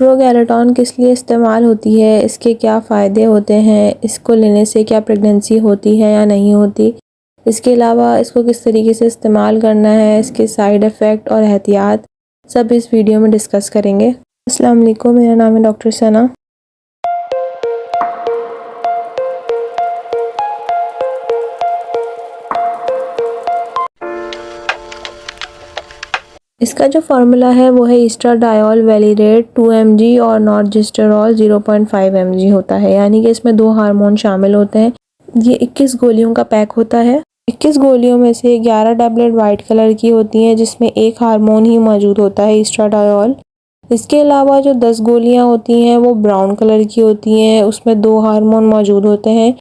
प्रोगैलेटॉन किस लिए इस्तेमाल होती है, इसके क्या फ़ायदे होते हैं, इसको लेने से क्या प्रेगनेंसी होती है या नहीं होती, इसके अलावा इसको किस तरीके से इस्तेमाल करना है, इसके साइड इफ़ेक्ट और एहतियात सब इस वीडियो में डिस्कस करेंगे। अस्सलाम वालेकुम, मेरा नाम है डॉक्टर सना। इसका जो फार्मूला है वो है ईस्ट्राडायोल वेलिरेट 2 mg और नॉर्जेस्टेरॉल 0.5 mg होता है, यानी कि इसमें 2 हार्मोन शामिल होते हैं। ये 21 गोलियों का पैक होता है। 21 गोलियों में से 11 टैबलेट वाइट कलर की होती हैं जिसमें एक हार्मोन ही मौजूद होता है ईस्ट्राडायोल। इसके अलावा जो 10 गोलियां होती हैं वो ब्राउन कलर की होती हैं, उसमें 2 हार्मोन मौजूद होते हैं,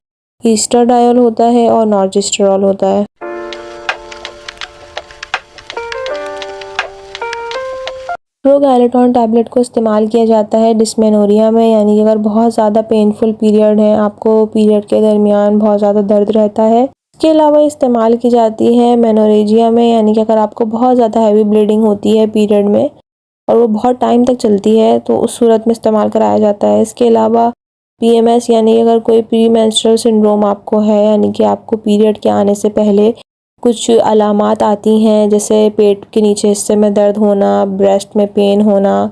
ईस्ट्राडायोल होता है और नॉर्जेस्टेरॉल होता है। प्रोगैलेटॉन टैबलेट को इस्तेमाल किया जाता है डिस्मेनोरिया में, यानी कि अगर बहुत ज़्यादा पेनफुल पीरियड है, आपको पीरियड के दरमियान बहुत ज़्यादा दर्द रहता है। इसके अलावा इस्तेमाल की जाती है मेनोरेजिया में, यानी कि अगर आपको बहुत ज़्यादा हैवी ब्लीडिंग होती है पीरियड में और वो बहुत टाइम तक चलती है तो उस सूरत में इस्तेमाल कराया जाता है। इसके अलावा PMS यानी कि अगर कोई प्री मेंस्ट्रुअल सिंड्रोम आपको है, यानी कि आपको पीरियड के आने से पहले कुछ अलामात आती हैं, जैसे पेट के नीचे हिस्से में दर्द होना, ब्रेस्ट में पेन होना,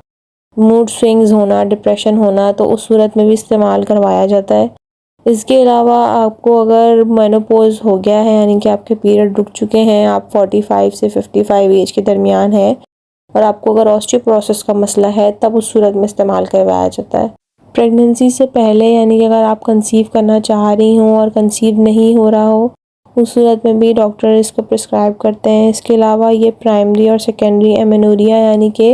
मूड स्विंग्स होना, डिप्रेशन होना, तो उस सूरत में भी इस्तेमाल करवाया जाता है। इसके अलावा आपको अगर मेनोपॉज हो गया है, यानी कि आपके पीरियड रुक चुके हैं, आप 45 से 55 एज के दरमियान है और आपको अगर ऑस्टियोपोरोसिस का मसला है, तब उस सूरत में इस्तेमाल करवाया जाता है। प्रेगनेंसी से पहले, यानी कि अगर आप कंसीव करना चाह रही हों और कंसीव नहीं हो रहा हो, उस सूरत में भी डॉक्टर इसको प्रिस्क्राइब करते हैं। इसके अलावा ये प्राइमरी और सेकेंडरी एमेनोरिया, यानी कि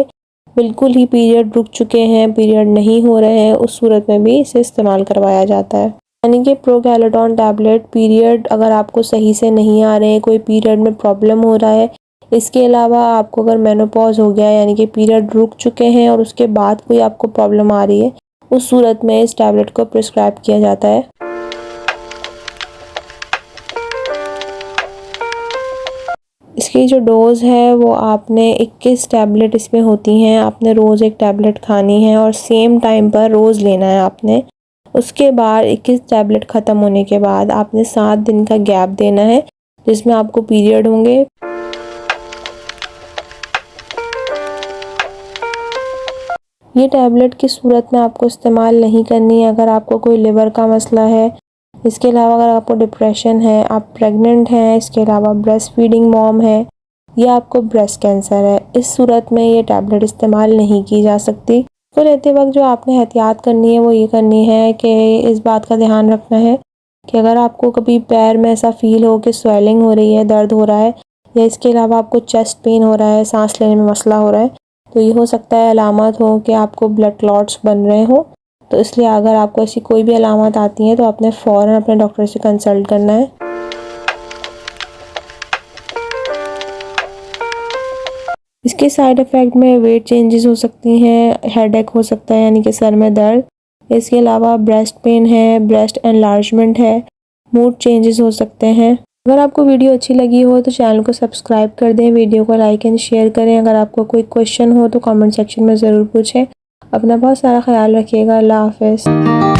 बिल्कुल ही पीरियड रुक चुके हैं, पीरियड नहीं हो रहे हैं, उस सूरत में भी इसे इस्तेमाल करवाया जाता है। यानी कि प्रोगैलेटॉन टैबलेट पीरियड अगर आपको सही से नहीं आ रहे हैं, कोई पीरियड में प्रॉब्लम हो रहा है, इसके अलावा आपको अगर मेनोपॉज हो गया यानी कि पीरियड रुक चुके हैं और उसके बाद कोई आपको प्रॉब्लम आ रही है, उस सूरत में इस टैबलेट को प्रिस्क्राइब किया जाता है। इसकी जो डोज़ है वो आपने 21 टैबलेट इसमें होती हैं, आपने रोज़ एक टैबलेट खानी है और सेम टाइम पर रोज़ लेना है आपने। उसके बाद 21 टैबलेट ख़त्म होने के बाद आपने 7 दिन का गैप देना है जिसमें आपको पीरियड होंगे। ये टैबलेट की सूरत में आपको इस्तेमाल नहीं करनी है अगर आपको कोई लिवर का मसला है। इसके अलावा अगर आपको डिप्रेशन है, आप प्रेग्नेंट हैं, इसके अलावा ब्रेस्ट फीडिंग मॉम है या आपको ब्रेस्ट कैंसर है, इस सूरत में ये टैबलेट इस्तेमाल नहीं की जा सकती। तो लेते वक्त जो आपने एहतियात करनी है वो ये करनी है कि इस बात का ध्यान रखना है कि अगर आपको कभी पैर में ऐसा फील हो कि स्वेलिंग हो रही है, दर्द हो रहा है, या इसके अलावा आपको चेस्ट पेन हो रहा है, सांस लेने में मसला हो रहा है, तो ये हो सकता है अलामत हो कि आपको ब्लड क्लॉट्स बन रहे हो। तो इसलिए अगर आपको ऐसी कोई भी अलामत आती हैं तो आपने फ़ौरन अपने डॉक्टर से कंसल्ट करना है। इसके साइड इफ़ेक्ट में वेट चेंजेस हो सकती हैं, हेडेक हो सकता है यानी कि सर में दर्द, इसके अलावा ब्रेस्ट पेन है, ब्रेस्ट एनलार्जमेंट है, मूड चेंजेस हो सकते हैं। अगर आपको वीडियो अच्छी लगी हो तो चैनल को सब्सक्राइब कर दें, वीडियो को लाइक एंड शेयर करें। अगर आपको कोई क्वेश्चन हो तो कमेंट सेक्शन में ज़रूर पूछें। अपना बहुत सारा ख्याल रखिएगा। अल्लाह हाफ़िज़।